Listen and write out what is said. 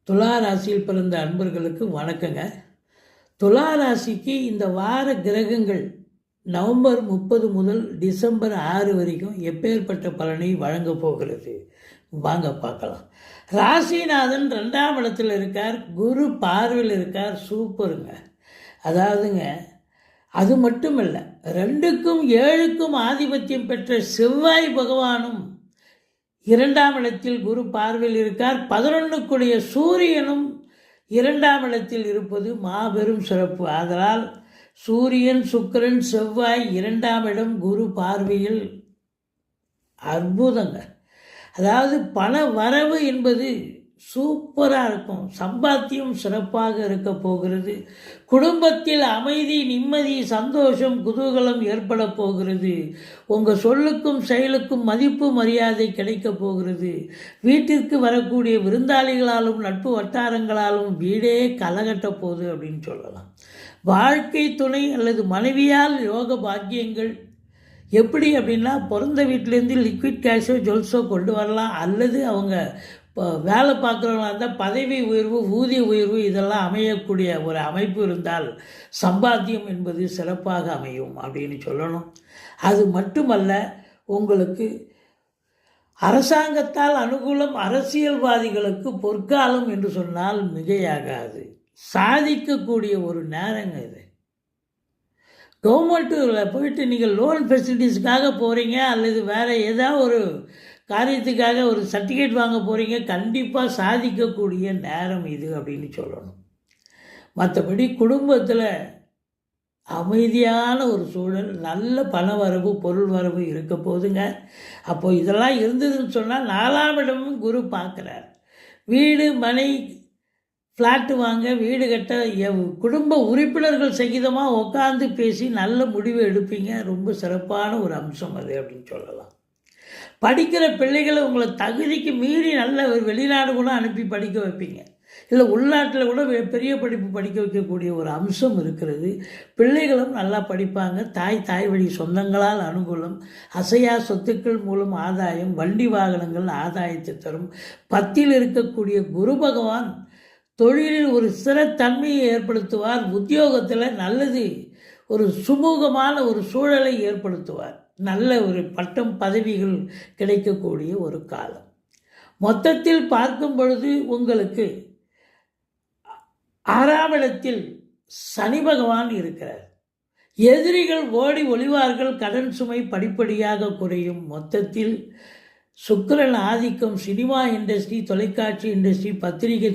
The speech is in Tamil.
துலா ராசியில் பிறந்த அன்பர்களுக்கு வணக்கங்க. துலா ராசிக்கு இந்த வார கிரகங்கள் நவம்பர் 30 முதல் டிசம்பர் 6 வரைக்கும் எப்பேற்பட்ட பலனை வழங்கப் போகிறது வாங்க பார்க்கலாம். ராசிநாதன் 2ஆம் இடத்தில் இருக்கார், குரு பார்வையில் இருக்கார். சூப்பருங்க. அதாவதுங்க, அது மட்டும் இல்லை, 2க்கும் 7க்கும் ஆதிபத்தியம் பெற்ற செவ்வாய் பகவானும் 2ஆம் இடத்தில் குரு பார்வையில் இருக்கார். 11க்குடைய சூரியனும் 2ஆம் இடத்தில் இருப்பது மாபெரும் சிறப்பு. ஆதலால் சூரியன், சுக்கிரன், செவ்வாய் 2ஆம் இடம், குரு பார்வையில் அற்புதங்க. அதாவது பண வரவு என்பது சூப்பராக இருக்கும், சம்பாத்தியம் சிறப்பாக இருக்க போகிறது. குடும்பத்தில் அமைதி, நிம்மதி, சந்தோஷம், குதூகலம் ஏற்பட போகிறது. உங்கள் சொல்லுக்கும் செயலுக்கும் மதிப்பு மரியாதை கிடைக்க போகிறது. வீட்டிற்கு வரக்கூடிய விருந்தாளிகளாலும் நட்பு வட்டாரங்களாலும் வீடே கலகட்ட போகுது அப்படின்னு சொல்லலாம். வாழ்க்கை துணை அல்லது மனைவியால் யோக பாக்கியங்கள் எப்படி அப்படின்னா, பிறந்த வீட்டிலேருந்து லிக்விட் கேஷோ ஜுவல்ஸோ கொண்டு வரலாம், அல்லது அவங்க வேலை பார்க்குறவங்களா இருந்தால் பதவி உயர்வு, ஊதிய உயர்வு இதெல்லாம் அமையக்கூடிய ஒரு அமைப்பு இருந்தால் சம்பாத்தியம் என்பது சிறப்பாக அமையும் அப்படின்னு சொல்லணும். அது மட்டுமல்ல, உங்களுக்கு அரசாங்கத்தால் அனுகூலம், அரசியல்வாதிகளுக்கு பொற்காலம் என்று சொன்னால் மிகையாகாது. சாதிக்கக்கூடிய ஒரு நேரங்க இது. கவர்மெண்ட்டில் போயிட்டு நீங்கள் லோன் ஃபெசிலிட்டிஸ்க்காக போகிறீங்க, அல்லது வேறு ஏதாவது ஒரு காரியத்துக்காக ஒரு சர்டிஃபிகேட் வாங்க போகிறீங்க, கண்டிப்பாக சாதிக்கக்கூடிய நேரம் இது அப்படின்னு சொல்லணும். மற்றபடி குடும்பத்தில் அமைதியான ஒரு சூழல், நல்ல பண வரவு, பொருள் வரவு இருக்க போதுங்க. அப்போது இதெல்லாம் இருந்ததுன்னு சொன்னால் 4ஆம் இடமும் குரு பார்க்குறார். வீடு, மனை, ஃப்ளாட்டு வாங்க, வீடு கட்ட குடும்ப உறுப்பினர்கள் சகிதமாக உட்காந்து பேசி நல்ல முடிவு எடுப்பீங்க. ரொம்ப சிறப்பான ஒரு அம்சம் அது அப்படின்னு சொல்லலாம். படிக்கிற பிள்ளைகளை உங்களை தகுதிக்கு மீறி நல்ல ஒரு வெளிநாடு கூட அனுப்பி படிக்க வைப்பீங்க, இல்லை உள்நாட்டில் கூட பெரிய படிப்பு படிக்க வைக்கக்கூடிய ஒரு அம்சம் இருக்கிறது. பிள்ளைகளும் நல்லா படிப்பாங்க. தாய் வழி சொந்தங்களால் அனுகூலம், அசையா சொத்துக்கள் மூலம் ஆதாயம், வண்டி வாகனங்கள் ஆதாயத்தை தரும். 10ல் இருக்கக்கூடிய குரு பகவான் தொழிலில் ஒரு ஸ்திரத்தன்மையை ஏற்படுத்துவார். உத்தியோகத்தில் நல்லது, ஒரு சுமூகமான ஒரு சூழலை ஏற்படுத்துவார். நல்ல ஒரு பட்டம், பதவிகள் கிடைக்கக்கூடிய ஒரு காலம். மொத்தத்தில் பார்க்கும் பொழுது உங்களுக்கு 6ஆம் இடத்தில் சனி பகவான் இருக்கிறார். எதிரிகள் ஓடி ஒளிவார்கள், கடன் சுமை படிப்படியாக குறையும். மொத்தத்தில் சுக்கிரன் ஆதிக்கம், சினிமா இண்டஸ்ட்ரி, தொலைக்காட்சி இண்டஸ்ட்ரி, பத்திரிகை